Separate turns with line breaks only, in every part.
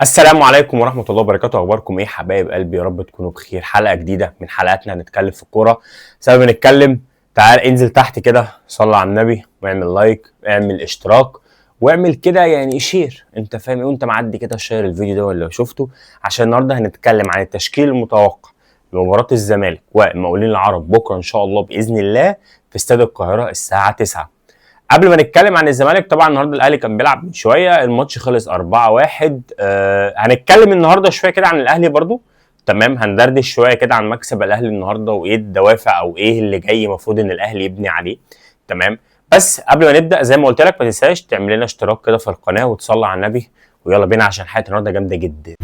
السلام عليكم ورحمة الله وبركاته. أخباركم إيه حبايب قلبي؟ يا رب تكونوا بخير. حلقة جديدة من حلقاتنا هنتكلم في الكورة. سبب نتكلم، تعال انزل تحت كده، صلي على النبي واعمل لايك، اعمل اشتراك واعمل كده يعني شير، انت فاهم ايه وانت معدي كده، شير الفيديو ده ولا شفته، عشان النهارده هنتكلم عن التشكيل المتوقع لمباراة الزمالك والمقاولين العرب بكرة إن شاء الله بإذن الله في استاد القاهرة الساعة 9. قبل ما نتكلم عن الزمالك، طبعا النهارده الاهلي كان بيلعب من شويه، الماتش خلص 4-1. هنتكلم النهارده شويه كده عن الاهلي برضو، تمام. هندردش شويه كده عن مكسب الاهلي النهارده وايه الدوافع او ايه اللي جاي المفروض ان الاهلي يبني عليه، تمام. بس قبل ما نبدا زي ما قلت لك، ما تنساش تعمل لنا اشتراك كده في القناه وتصلي على النبي، ويلا بينا عشان حلقه النهارده جامده جدا.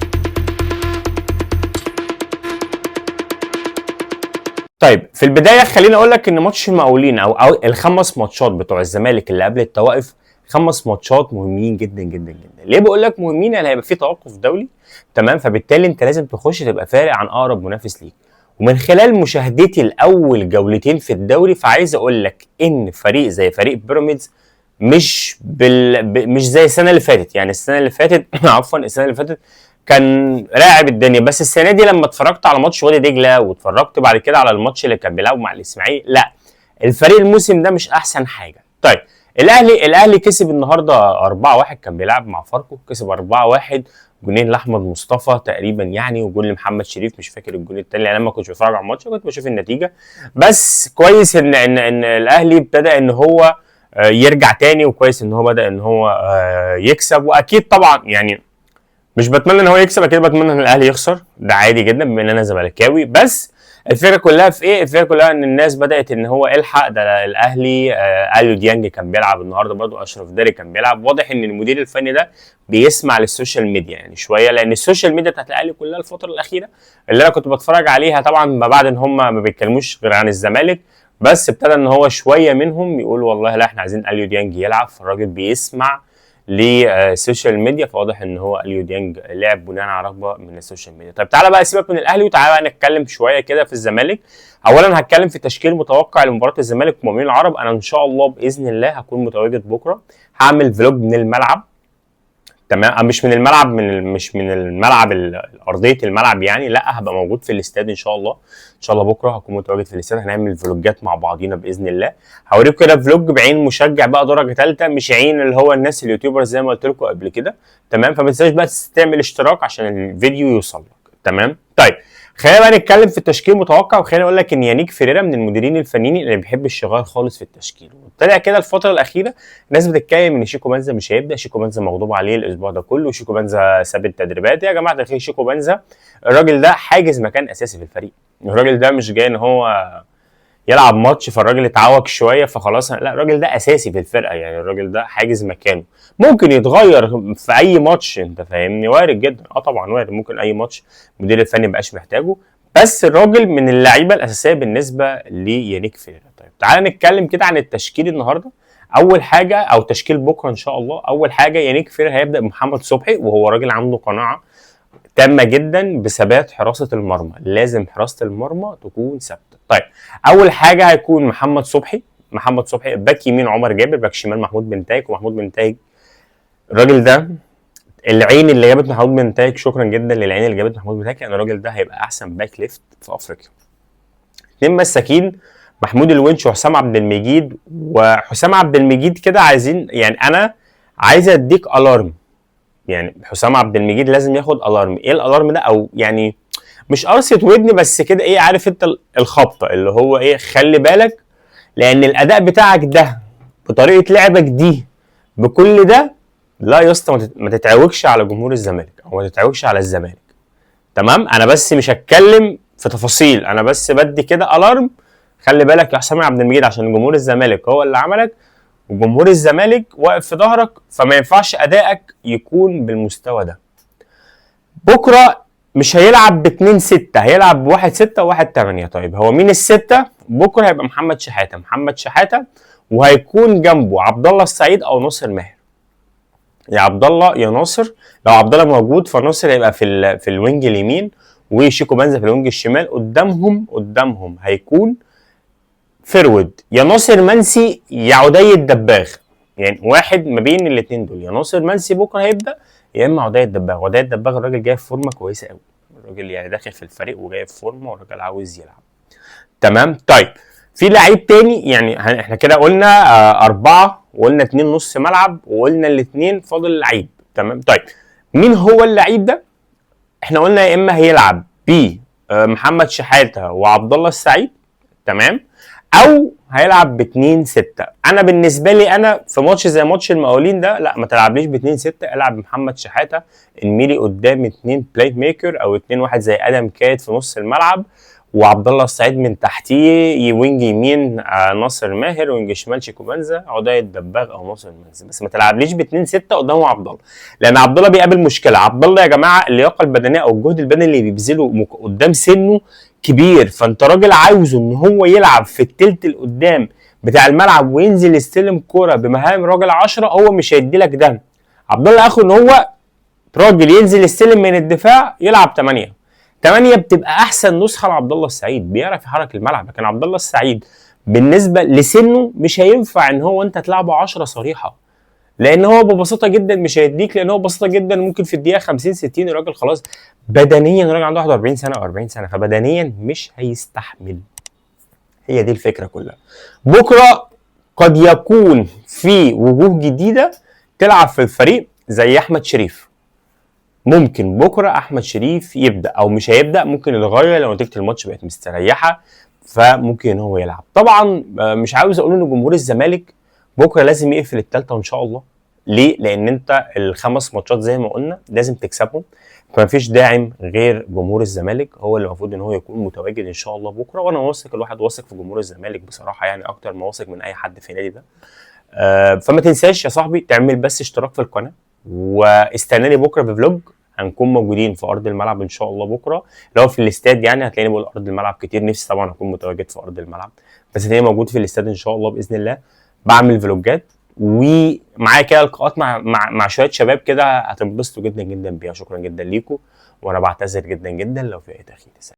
طيب في البدايه خليني اقول لك ان ماتش المقاولين او الخمس ماتشات بتوع الزمالك اللي قبل التوقف، خمس ماتشات مهمين جدا جدا جدا. ليه بقول لك مهمين؟ يعني هيبقى في توقف دولي، تمام، فبالتالي انت لازم تخش تبقى فارق عن اقرب منافس ليك. ومن خلال مشاهدتي الاول جولتين في الدوري، فعايز اقول لك ان فريق زي فريق بيراميدز مش زي السنه اللي فاتت. يعني السنه اللي فاتت عفوا السنه اللي فاتت كان راعب الدنيا، بس السنه دي لما اتفرجت على ماتش وادي دجله واتفرجت بعد كده على الماتش اللي كان بيلعبه مع الاسماعيلي، لا، الفريق الموسم ده مش احسن حاجه. طيب الاهلي كسب النهارده 4-1، كان بيلعب مع فاركو، كسب 4-1، جونين لاحمد مصطفى تقريبا يعني، وجول لمحمد شريف، مش فاكر الجول التاني لان انا ما كنتش بتفرج على الماتش، كنت بشوف النتيجه. بس كويس ان الاهلي ابتدى ان هو يرجع تاني، وكويس ان هو بدا ان هو يكسب. واكيد طبعا يعني مش بتمنى ان هو يكسب، اكيد بتمنى ان الاهلي يخسر، ده عادي جدا بما ان انا زملكاوي. بس الفكره كلها في ايه؟ الفكره كلها ان الناس بدات ان هو الحق ده الاهلي. اليو ديانج كان بيلعب النهارده برضو، اشرف داري كان بيلعب. واضح ان المدير الفني ده بيسمع للسوشيال ميديا يعني شويه، لان السوشيال ميديا بتاعت الاهلي كلها الفتره الاخيره اللي انا كنت بتفرج عليها، طبعا ما بعد ان هم ما بيتكلموش غير عن الزمالك، بس ابتدى ان هو شويه منهم يقول والله لا احنا عايزين اليو ديانج يلعب، فالراجل بيسمع للسوشيال ميديا. فواضح ان هو اليو ديانج لعب بناء على رغبه من السوشيال ميديا. طيب تعالى بقى سيبك من الاهلي وتعالى بقى نتكلم شويه كده في الزمالك. اولا هتكلم في تشكيل متوقع لمباراه الزمالك والمقاولين العرب. انا ان شاء الله باذن الله هكون متواجد بكره، هعمل فلوج من الملعب، تمام. مش من الملعب، مش من الملعب ارضيه الملعب يعني، لا، هبقى موجود في الاستاد ان شاء الله. ان شاء الله بكره هكون متواجد في الاستاد، هنعمل فلوجات مع بعضينا باذن الله. هوريكم كده فلوج بعين مشجع بقى درجه ثالثه، مش عين اللي هو الناس اليوتيوبر زي ما قلت لكم قبل كده، تمام. فما تنساش بقى تعمل اشتراك عشان الفيديو يوصل لك، تمام. طيب خلينا بقى نتكلم في التشكيل المتوقع، وخليني اقول لك ان يانيك فيريرا من المديرين الفنيين اللي بيحب الشغال خالص في التشكيل. وطلع كده الفتره الاخيره الناس بتتكلم ان شيكو بنزا مش هيبدا، شيكو بنزا مغضوب عليه الاسبوع ده كله، شيكو بنزا ساب التدريبات. يا جماعه الخير، شيكو بنزا الراجل ده حاجز مكان اساسي في الفريق. الراجل ده مش جاي ان هو يلعب ماتش فالراجل اتعوج شويه فخلاص، لا، الراجل ده اساسي في الفرقه، يعني الراجل ده حاجز مكانه. ممكن يتغير في اي ماتش، انت فاهمني، وارد جدا، طبعا وارد، ممكن اي ماتش المدير الفني مبقاش محتاجه، بس الراجل من اللعيبه الاساسيه بالنسبه ليانيك فيريرا. طيب تعالى نتكلم كده عن التشكيل النهارده. اول حاجه، او تشكيل بكره ان شاء الله، اول حاجه يانيك فيريرا هيبدا بمحمد صبحي، وهو راجل عنده قناعه تامه جدا بثبات حراسه المرمى، لازم حراسه المرمى تكون ثابته. طيب اول حاجه هيكون محمد صبحي باك يمين عمر جابر، باك شمال محمود بنتايج. ومحمود بنتايج الراجل ده العين اللي جابت محمود بنتايج، شكرا جدا للعين اللي جابت محمود بنتايج، يعني الراجل ده هيبقى احسن باك ليفت في افريقيا. اتنين مساكين، محمود الونش وحسام عبد المجيد. وحسام عبد المجيد كده عايزين، يعني انا عايز اديك الارم، يعني حسام عبد المجيد لازم ياخد الارم. ايه الالارم ده؟ او يعني مش قرصه ودني بس كده، ايه، عارف انت الخبطه اللي هو ايه، خلي بالك، لان الاداء بتاعك ده بطريقه لعبك دي بكل ده، لا يا اسطى ما تتعوجش على جمهور الزمالك او ما تتعوجش على الزمالك، تمام. انا بس مش هتكلم في تفاصيل، انا بس بدي كده الارم، خلي بالك يا حسام عبد المجيد عشان جمهور الزمالك هو اللي عملك، وجمهور الزمالك واقف في ظهرك، فما ينفعش ادائك يكون بالمستوى ده. بكره مش هيلعب ب2-6، هيلعب ب1-6 و1-8. طيب هو مين السته؟ بكره هيبقى محمد شحاته، وهيكون جنبه عبد الله السعيد او ناصر ماهر، يا عبد الله يا ناصر. لو عبد الله موجود فناصر هيبقى في الوينج اليمين، وشيكو بنزا في الوينج الشمال. قدامهم هيكون فرود يا ناصر منسي يا عدي الدباغ، يعني واحد ما بين الاثنين دول، يا ناصر منسي بكره هيبدا، يا اما عدي الدباغ. عدي الدباغ الراجل جاي في فورمه كويسه قوي، الراجل يعني داخل في الفريق وجاي في فورمه والراجل عاوز يلعب. تمام. طيب في لعيب تاني، يعني احنا كده قلنا 4 وقلنا 2 نص ملعب وقلنا الاثنين فاضل لعيب. تمام. طيب مين هو اللعيب ده؟ احنا قلنا يا اما هيلعب ب محمد شحاته وعبد الله السعيد، تمام، او هيلعب ب 2 6. انا بالنسبه لي انا في ماتش زي ماتش المقاولين ده، لا ما تلعبليش ب 2 6، العب بمحمد شحاته الميري قدام 2 بلاي ميكر او 2 1 زي ادم كايد في نص الملعب، وعبد الله السعيد من تحتيه وينج يمين ناصر ماهر، وينج شمال شيكو بنزا، عدي الدباغ او ناصر المنزل. بس ما تلعبليش ب 2 6 قدامه عبد الله، لان عبد الله بيقابل مشكله. عبد الله يا جماعه اللياقه البدنيه او الجهد البدني اللي بيبذله قدام سنه كبير، فانت راجل عاوزه ان هو يلعب في التلت القدام بتاع الملعب وينزل يستلم كوره بمهام راجل 10، هو مش هيدي لك ده. عبد الله اخره ان هو راجل ينزل يستلم من الدفاع يلعب 8. 8 بتبقى احسن نسخه لعبد الله السعيد، بيعرف يحرك الملعب. لكن عبد الله السعيد بالنسبه لسنه مش هينفع ان هو انت تلعبه 10 صريحه، لان هو ببساطه جدا مش هيديك، لان هو ببساطه جدا ممكن في الدقيقه 50 60 الراجل خلاص بدنيا، الراجل عنده 41 سنه او 40 سنه، فبدنيا مش هيستحمل. هي دي الفكره كلها. بكره قد يكون في وجوه جديده تلعب في الفريق زي احمد شريف. ممكن بكره احمد شريف يبدا او مش هيبدا، ممكن يتغير لو نتيجه الماتش بقت مستريحه، فممكن ان هو يلعب. طبعا مش عاوز اقول ان جمهور الزمالك بكره لازم يقفل الثالثه ان شاء الله. ليه؟ لان انت ال5 ماتشات زي ما قلنا لازم تكسبهم، فمفيش داعم غير جمهور الزمالك هو اللي المفروض ان هو يكون متواجد ان شاء الله بكره. وانا واثق، الواحد واثق في جمهور الزمالك بصراحه، يعني اكتر ما واثق من اي حد في النادي ده. فما تنساش يا صاحبي تعمل بس اشتراك في القناه، واستناني بكره في فلوج. هنكون موجودين في ارض الملعب ان شاء الله بكره، لو في الاستاد يعني هتلاقيني بقول ارض الملعب كتير، نفسي طبعا اكون متواجد في ارض الملعب، بس هتلاقيني موجود في الاستاد ان شاء الله باذن الله، بعمل فلوجات ومعايا كده لقاءات مع شويه شباب كده هتنبسطوا جدا جدا بيها. شكرا جدا ليكم، وانا بعتذر جدا جدا لو في اي تاخير.